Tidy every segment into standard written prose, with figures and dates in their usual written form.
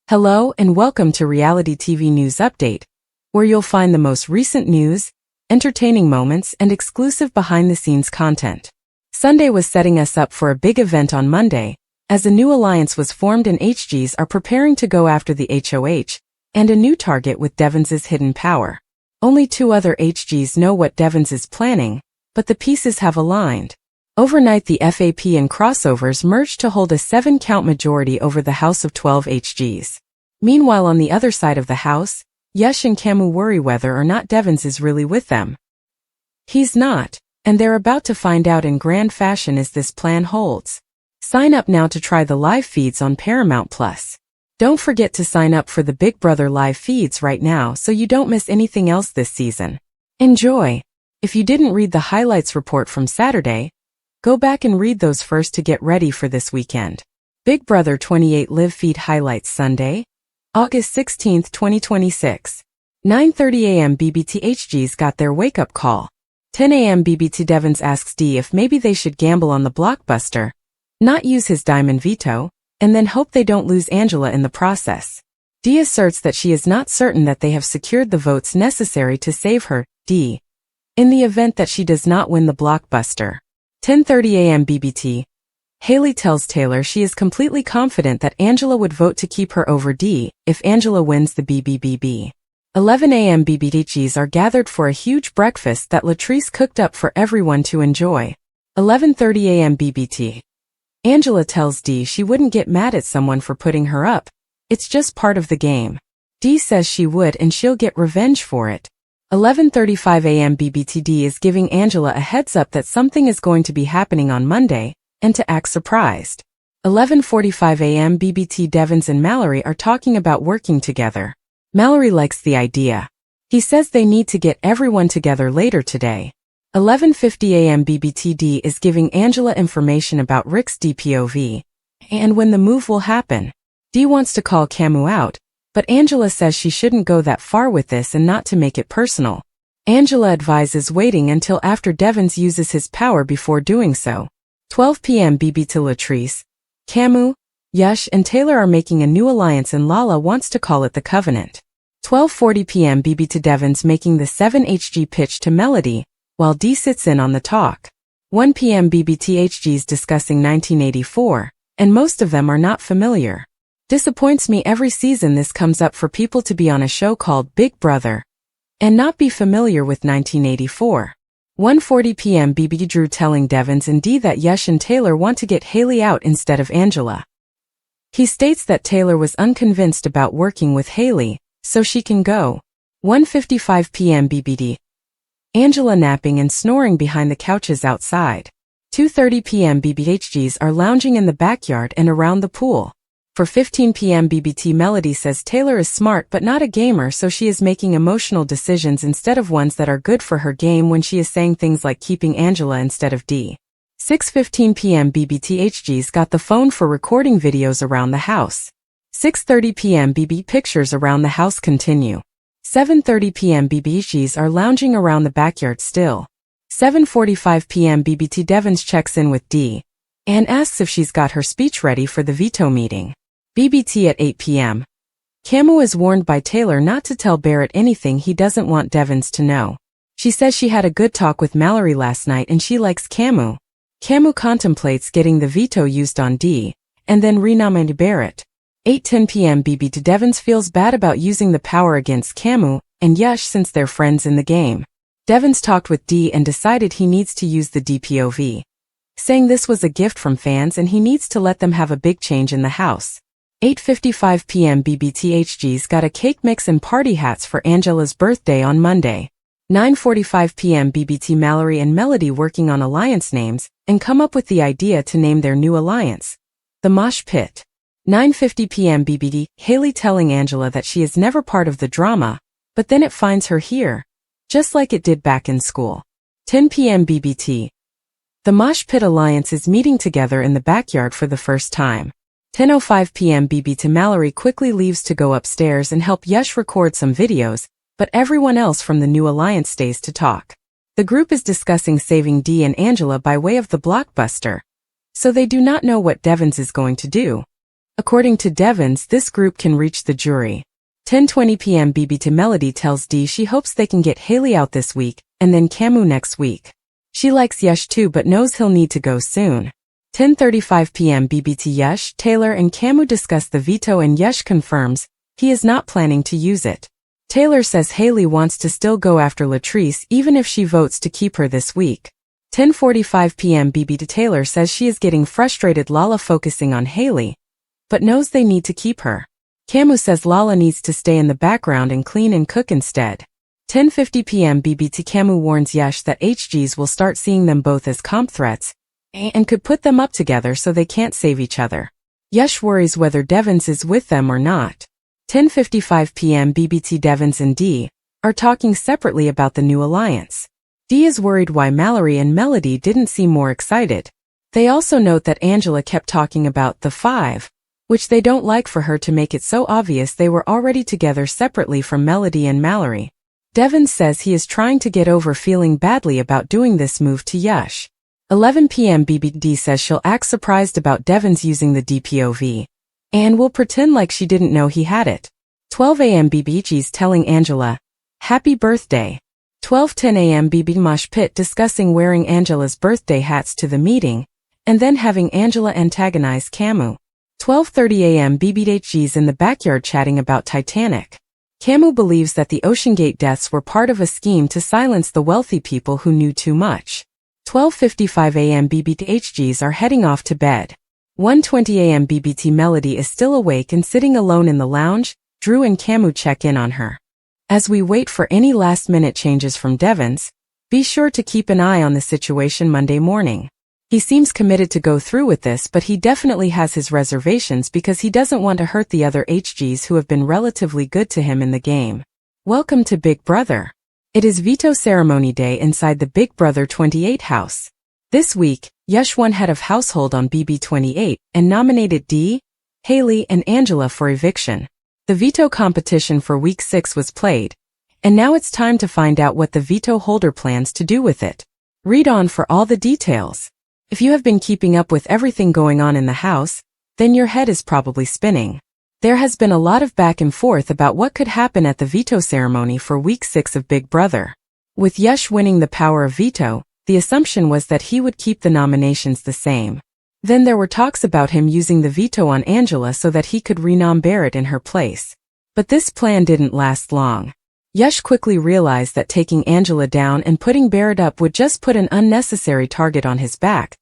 Hello and welcome to Reality TV News Update, where you'll find the most recent news, entertaining moments, and exclusive behind-the-scenes content. Sunday was setting us up for a big event on Monday, as a new alliance was formed and HGs are preparing to go after the HOH, and a new target with Devons' hidden power. Only two other HGs know what Devons is planning, but the pieces have aligned. Overnight the FAP and crossovers merged to hold a 7-count majority over the House of 12 HGs. Meanwhile on the other side of the house, Yash and Camu worry whether or not Devons is really with them. He's not, and they're about to find out in grand fashion as this plan holds. Sign up now to try the live feeds on Paramount+. Don't forget to sign up for the Big Brother live feeds right now so you don't miss anything else this season. Enjoy! If you didn't read the highlights report from Saturday, go back and read those first to get ready for this weekend. Big Brother 28 live feed highlights Sunday, August 16, 2026. 9:30 a.m. BBT HGs got their wake-up call. 10 a.m. BBT Devons asks D if maybe they should gamble on the blockbuster, not use his diamond veto, and then hope they don't lose Angela in the process. D asserts that she is not certain that they have secured the votes necessary to save her, D, in the event that she does not win the blockbuster. 10:30 a.m. BBT. Haley tells Taylor she is completely confident that Angela would vote to keep her over D if Angela wins the BBBB. 11 a.m. BBTGs are gathered for a huge breakfast that Latrice cooked up for everyone to enjoy. 11:30 a.m. BBT. Angela tells D she wouldn't get mad at someone for putting her up. It's just part of the game. D says she would and she'll get revenge for it. 11:35 a.m. BBTD is giving Angela a heads up that something is going to be happening on Monday, and to act surprised. 11:45 a.m. BBT Devons and Mallory are talking about working together. Mallory likes the idea. He says they need to get everyone together later today. 11:50 a.m. BBTD is giving Angela information about Rick's DPOV, and when the move will happen. D wants to call Camu out, but Angela says she shouldn't go that far with this and not to make it personal. Angela advises waiting until after Devons uses his power before doing so. 12 p.m. BB to Latrice. Camu, Yash and Taylor are making a new alliance and Lala wants to call it the Covenant. 12:40 p.m. BB to Devons making the 7HG pitch to Melody, while D sits in on the talk. 1 p.m. BBT HGs discussing 1984, and most of them are not familiar. Disappoints me every season this comes up for people to be on a show called Big Brother and not be familiar with 1984. 1:40 p.m. BB Drew telling Devons and D that Yash and Taylor want to get Haley out instead of Angela. He states that Taylor was unconvinced about working with Haley, so she can go. 1:55 p.m. BBD. Angela napping and snoring behind the couches outside. 2:30 p.m. BBHGs are lounging in the backyard and around the pool. For 15 p.m. BBT Melody says Taylor is smart but not a gamer, so she is making emotional decisions instead of ones that are good for her game when she is saying things like keeping Angela instead of D. 6:15 p.m. BBT HGs got the phone for recording videos around the house. 6:30 p.m. BB pictures around the house continue. 7:30 p.m. BBHGs are lounging around the backyard still. 7:45 p.m. BBT Devons checks in with D and asks if she's got her speech ready for the veto meeting. BBT at 8 p.m. Camu is warned by Taylor not to tell Barrett anything he doesn't want Devons to know. She says she had a good talk with Mallory last night and she likes Camu. Camu contemplates getting the veto used on D, and then renominating Barrett. 8:10 p.m. BBT Devons feels bad about using the power against Camu and Yash since they're friends in the game. Devons talked with D and decided he needs to use the DPOV, saying this was a gift from fans and he needs to let them have a big change in the house. 8:55 p.m. BBT HGs got a cake mix and party hats for Angela's birthday on Monday. 9:45 p.m. BBT Mallory and Melody working on alliance names and come up with the idea to name their new alliance, the Mosh Pit. 9:50 p.m. BBD Haley telling Angela that she is never part of the drama, but then it finds her here, just like it did back in school. 10 p.m. BBT. The Mosh Pit Alliance is meeting together in the backyard for the first time. 10:05 p.m. BB to Mallory quickly leaves to go upstairs and help Yash record some videos, but everyone else from the new alliance stays to talk. The group is discussing saving D and Angela by way of the blockbuster, so they do not know what Devons is going to do. According to Devins, this group can reach the jury. 10:20 p.m. BB to Melody tells Dee she hopes they can get Haley out this week, and then Camu next week. She likes Yash too but knows he'll need to go soon. 10:35 p.m. BB to Yash, Taylor and Camu discuss the veto and Yash confirms he is not planning to use it. Taylor says Haley wants to still go after Latrice even if she votes to keep her this week. 10:45 p.m. BB to Taylor says she is getting frustrated Lala focusing on Haley, but knows they need to keep her. Camu says Lala needs to stay in the background and clean and cook instead. 10:50 p.m. BB to Camu warns Yash that HGs will start seeing them both as comp threats and could put them up together so they can't save each other. Yash worries whether Devins is with them or not. 10:55 p.m. BBT Devins and Dee are talking separately about the new alliance. Dee is worried why Mallory and Melody didn't seem more excited. They also note that Angela kept talking about the five, which they don't like for her to make it so obvious they were already together separately from Melody and Mallory. Devins says he is trying to get over feeling badly about doing this move to Yash. 11 p.m. BBD says she'll act surprised about Devins using the DPOV and will pretend like she didn't know he had it. 12 a.m. BBG's telling Angela, "Happy birthday." 12:10 a.m. BB Mosh Pit discussing wearing Angela's birthday hats to the meeting and then having Angela antagonize Camu. 12:30 a.m. BBHG's in the backyard chatting about Titanic. Camu believes that the OceanGate deaths were part of a scheme to silence the wealthy people who knew too much. 12:55 a.m. BBTHGs are heading off to bed. 1:20 a.m. BBT Melody is still awake and sitting alone in the lounge. Drew and Camu check in on her. As we wait for any last-minute changes from Devins, be sure to keep an eye on the situation Monday morning. He seems committed to go through with this, but he definitely has his reservations because he doesn't want to hurt the other HGs who have been relatively good to him in the game. Welcome to Big Brother. It is veto ceremony day inside the Big Brother 28 house. This week, Yash won head of household on BB 28 and nominated Dee, Haley and Angela for eviction. The veto competition for week 6 was played, and now it's time to find out what the veto holder plans to do with it. Read on for all the details. If you have been keeping up with everything going on in the house, then your head is probably spinning. There has been a lot of back and forth about what could happen at the veto ceremony for week 6 of Big Brother. With Yash winning the power of veto, the assumption was that he would keep the nominations the same. Then there were talks about him using the veto on Angela so that he could renom Barrett in her place. But this plan didn't last long. Yash quickly realized that taking Angela down and putting Barrett up would just put an unnecessary target on his back,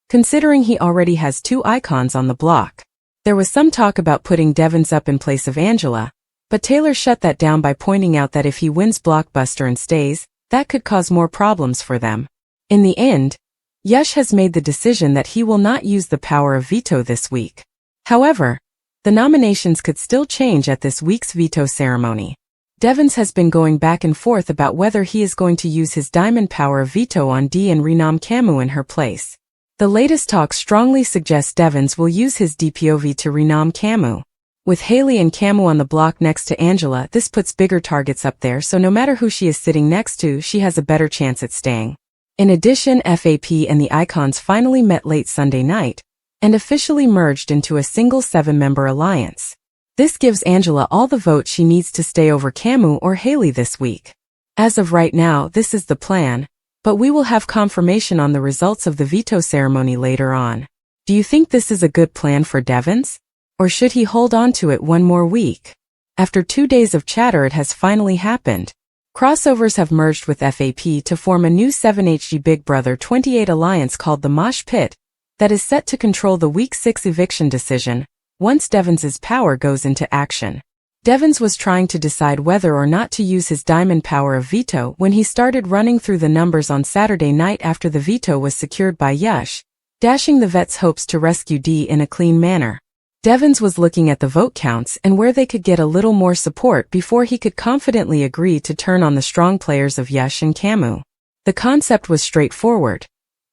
considering he already has 2 icons on the block. There was some talk about putting Devins up in place of Angela, but Taylor shut that down by pointing out that if he wins Blockbuster and stays, that could cause more problems for them. In the end, Yash has made the decision that he will not use the power of veto this week. However, the nominations could still change at this week's veto ceremony. Devins has been going back and forth about whether he is going to use his diamond power of veto on Dee and renom Camu in her place. The latest talk strongly suggests Devins will use his DPOV to renom Camu. With Haley and Camu on the block next to Angela, this puts bigger targets up there, so no matter who she is sitting next to, she has a better chance at staying. In addition, FAP and the Icons finally met late Sunday night and officially merged into a single 7-member alliance. This gives Angela all the votes she needs to stay over Camu or Haley this week. As of right now, this is the plan, but we will have confirmation on the results of the veto ceremony later on. Do you think this is a good plan for Devins? Or should he hold on to it one more week? After 2 days of chatter, it has finally happened. Crossovers have merged with FAP to form a new 7HG Big Brother 28 alliance called the Mosh Pit that is set to control the Week 6 eviction decision once Devins' power goes into action. Devins was trying to decide whether or not to use his diamond power of veto when he started running through the numbers on Saturday night after the veto was secured by Yash, dashing the vet's hopes to rescue Dee in a clean manner. Devins was looking at the vote counts and where they could get a little more support before he could confidently agree to turn on the strong players of Yash and Camu. The concept was straightforward.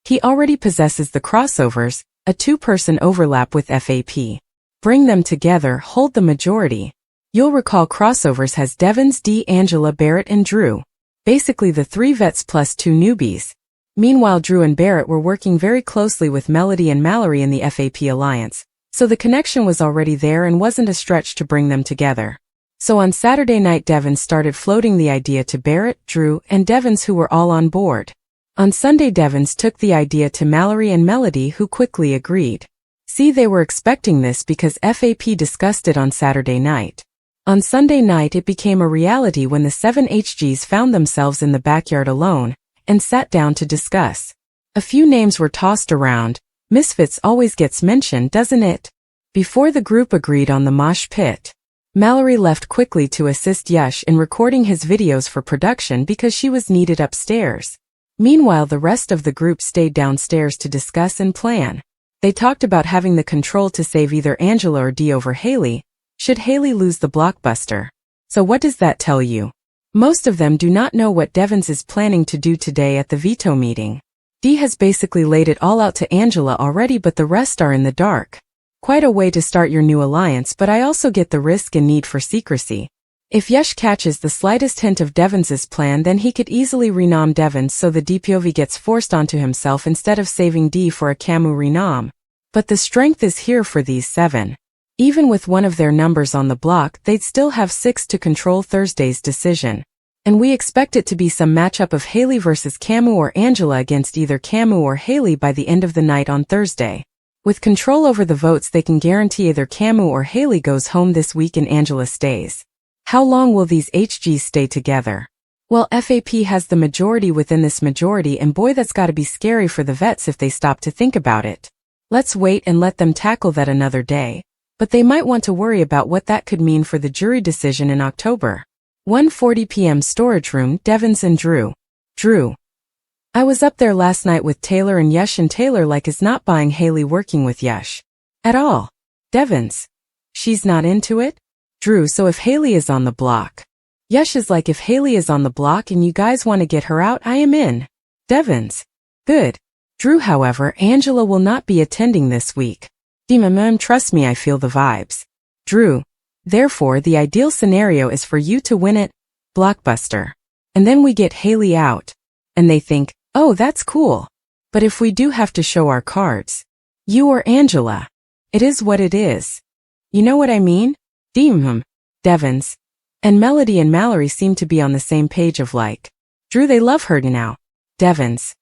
He already possesses the crossovers, a 2-person overlap with FAP. Bring them together, hold the majority. You'll recall Crossovers has Devins, Dee, Angela, Barrett and Drew. Basically the 3 vets plus 2 newbies. Meanwhile, Drew and Barrett were working very closely with Melody and Mallory in the FAP alliance, So the connection was already there and wasn't a stretch to bring them together. So on Saturday night Devins started floating the idea to Barrett, Drew, and Devins, who were all on board. On Sunday Devins took the idea to Mallory and Melody, who quickly agreed. See, they were expecting this because FAP discussed it on Saturday night. On Sunday night it became a reality when the 7 HGs found themselves in the backyard alone and sat down to discuss. A few names were tossed around. Misfits always gets mentioned, doesn't it? Before the group agreed on the mosh pit. Mallory left quickly to assist Yash in recording his videos for production because she was needed upstairs. Meanwhile, the rest of the group stayed downstairs to discuss and plan. They talked about having the control to save either Angela or Dee over Haley, should Haley lose the blockbuster. So what does that tell you? Most of them do not know what Devins is planning to do today at the veto meeting. Dee has basically laid it all out to Angela already, but the rest are in the dark. Quite a way to start your new alliance, but I also get the risk and need for secrecy. If Yash catches the slightest hint of Devins's plan, then he could easily renom Devins, so the DPOV gets forced onto himself instead of saving Dee for a Camu renom. But the strength is here for these 7. Even with one of their numbers on the block, they'd still have 6 to control Thursday's decision. And we expect it to be some matchup of Haley versus Camu or Angela against either Camu or Haley by the end of the night on Thursday. With control over the votes, they can guarantee either Camu or Haley goes home this week and Angela stays. How long will these HGs stay together? Well, FAP has the majority within this majority, and boy, that's gotta be scary for the vets if they stop to think about it. Let's wait and let them tackle that another day. But they might want to worry about what that could mean for the jury decision in October. 1:40 p.m. Storage room, Devins and Drew. Drew. I was up there last night with Taylor and Yash, and Taylor is not buying Haley working with Yash. At all. Devins. She's not into it? Drew, so if Haley is on the block. Yash is like, if Haley is on the block and you guys want to get her out, I am in. Devins. Good. Drew, however, Angela will not be attending this week. Trust me, I feel the vibes. Drew. Therefore, the ideal scenario is for you to win it, blockbuster. And then we get Haley out. And they think, oh, that's cool. But if we do have to show our cards, you or Angela, it is what it is. You know what I mean? Devins. And Melody and Mallory seem to be on the same page of like, Drew, they love her now. Devins.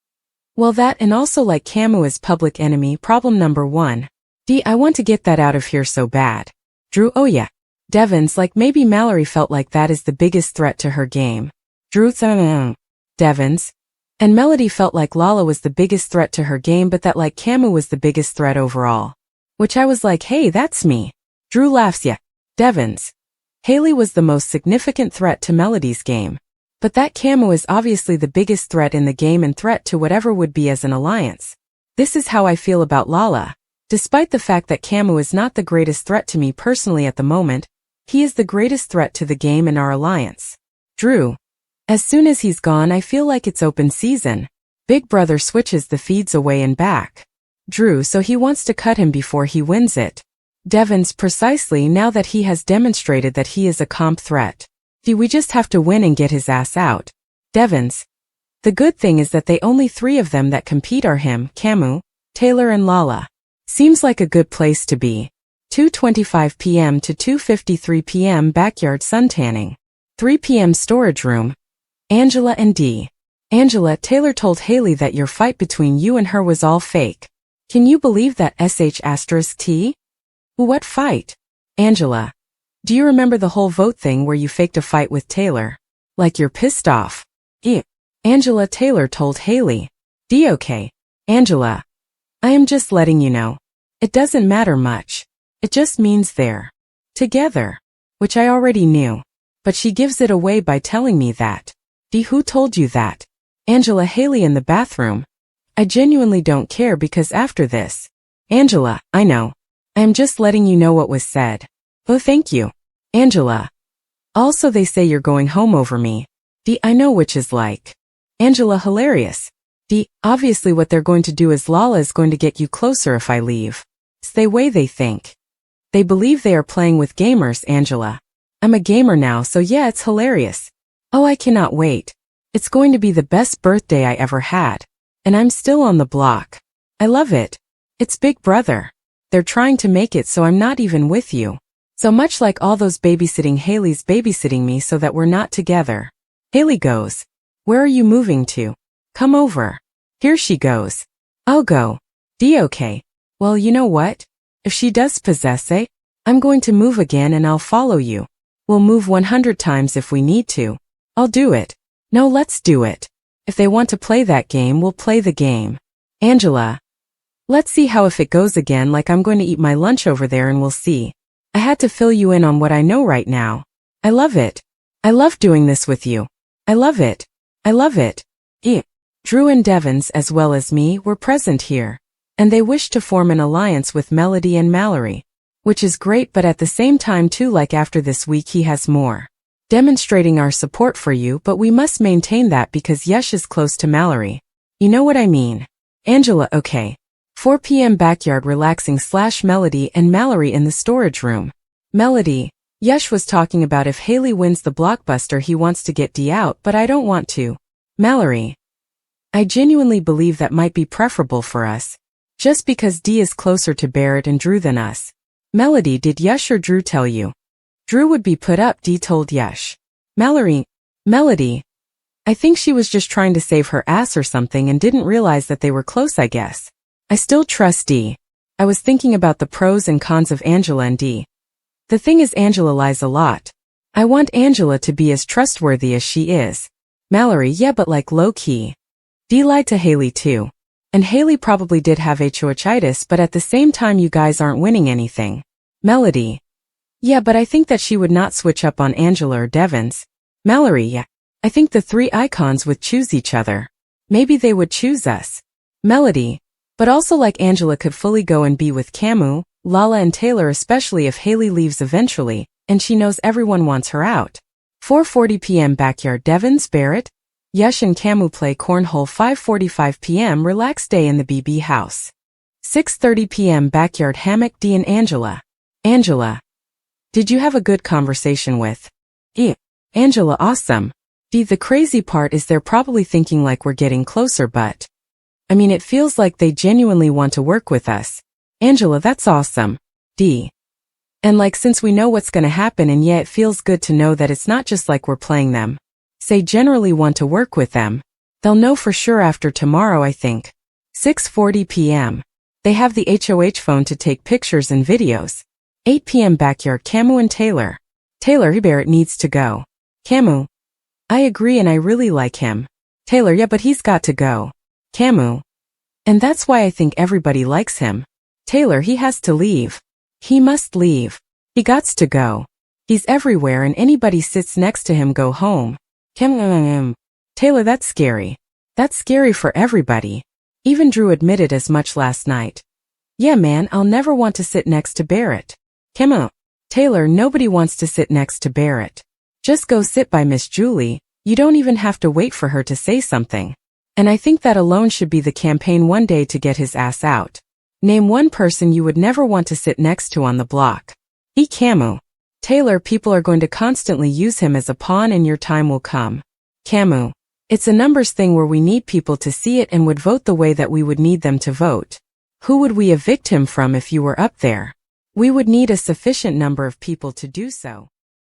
Well, that, and also like Camu is public enemy, problem number 1. Dee, I want to get that out of here so bad. Drew, oh yeah. Devins, like maybe Mallory felt like that is the biggest threat to her game. Drew, Devins. And Melody felt like Lala was the biggest threat to her game, but that like Camu was the biggest threat overall. Which I was like, hey, that's me. Drew laughs, yeah. Devins. Haley was the most significant threat to Melody's game. But that Camu is obviously the biggest threat in the game and threat to whatever would be as an alliance. This is how I feel about Lala. Despite the fact that Camu is not the greatest threat to me personally at the moment, he is the greatest threat to the game and our alliance. Drew. As soon as he's gone, I feel like it's open season. Big Brother switches the feeds away and back. Drew, so he wants to cut him before he wins it. Devins, precisely, now that he has demonstrated that he is a comp threat. We just have to win and get his ass out. Devins. The good thing is that they only 3 of them that compete are him, Camu, Taylor and Lala. Seems like a good place to be. 2:25 p.m. to 2:53 p.m. backyard suntanning. 3 p.m. storage room. Angela and Dee. Angela, Taylor told Haley that your fight between you and her was all fake. Can you believe that *T? What fight? Angela. Do you remember the whole vote thing where you faked a fight with Taylor? Like you're pissed off. Angela, Taylor told Haley. Dee, okay. Angela. I am just letting you know. It doesn't matter much. It just means they're together. Which I already knew. But she gives it away by telling me that. Dee, who told you that? Angela, Haley in the bathroom. I genuinely don't care because after this. Angela, I know. I am just letting you know what was said. Oh, thank you. Angela. Also, they say you're going home over me. Dee, I know, which is like. Angela, hilarious. Dee, obviously what they're going to do is Lala is going to get you closer if I leave. It's the way they think. They believe they are playing with gamers, Angela. I'm a gamer now, so yeah, it's hilarious. Oh, I cannot wait. It's going to be the best birthday I ever had. And I'm still on the block. I love it. It's Big Brother. They're trying to make it so I'm not even with you. So much like all those babysitting, Haley's babysitting me so that we're not together. Haley goes, where are you moving to? Come over. Here she goes. I'll go. D okay. Well, you know what? If she does possess it, I'm going to move again and I'll follow you. We'll move 100 times if we need to. I'll do it. No, let's do it. If they want to play that game, we'll play the game. Angela. Let's see how if it goes again, like I'm going to eat my lunch over there and we'll see. I had to fill you in on what I know right now. I love it. I love doing this with you. I love it. I love it. Drew and Devons, as well as me, were present here. And they wished to form an alliance with Melody and Mallory. Which is great, but at the same time too, like after this week he has more. Demonstrating our support for you, but we must maintain that because Yash is close to Mallory. You know what I mean? Angela, okay. 4 p.m. backyard relaxing / Melody and Mallory in the storage room. Melody. Yash was talking about if Haley wins the blockbuster he wants to get D out, but I don't want to. Mallory. I genuinely believe that might be preferable for us. Just because D is closer to Barrett and Drew than us. Melody, did Yash or Drew tell you? Drew would be put up, D told Yash. Mallory. Melody. I think she was just trying to save her ass or something and didn't realize that they were close, I guess. I still trust D. I was thinking about the pros and cons of Angela and D. The thing is, Angela lies a lot. I want Angela to be as trustworthy as she is. Mallory, yeah, but like low-key. D lied to Haley too. And Haley probably did have HOHitis, but at the same time you guys aren't winning anything. Melody. Yeah, but I think that she would not switch up on Angela or Devons. Mallory, yeah. I think the 3 icons would choose each other. Maybe they would choose us. Melody. But also like Angela could fully go and be with Camu, Lala and Taylor, especially if Haley leaves eventually, and she knows everyone wants her out. 4:40 p.m. backyard Devons, Barrett. Yash and Camu play cornhole. 5:45 p.m. relaxed day in the BB house. 6:30 p.m. backyard hammock D and Angela. Angela. Did you have a good conversation with? Angela, awesome. D, the crazy part is they're probably thinking like we're getting closer, but I mean, it feels like they genuinely want to work with us. Angela, that's awesome. D. And like since we know what's gonna happen, and yet it feels good to know that it's not just like we're playing them. Say generally want to work with them. They'll know for sure after tomorrow, I think. 6:40 p.m. They have the HOH phone to take pictures and videos. 8 p.m. backyard Camu and Taylor. Taylor, Barrett needs to go. Camu. I agree and I really like him. Taylor, yeah, but he's got to go. Camu. And that's why I think everybody likes him. Taylor, he has to leave. He must leave. He gots to go. He's everywhere and anybody sits next to him go home. Taylor, that's scary. That's scary for everybody. Even Drew admitted as much last night. Yeah man, I'll never want to sit next to Barrett. Camu. Taylor, nobody wants to sit next to Barrett. Just go sit by Miss Julie, you don't even have to wait for her to say something. And I think that alone should be the campaign one day to get his ass out. Name one person you would never want to sit next to on the block. Camu. Taylor, people are going to constantly use him as a pawn and your time will come. Camu. It's a numbers thing where we need people to see it and would vote the way that we would need them to vote. Who would we evict him from if you were up there? We would need a sufficient number of people to do so.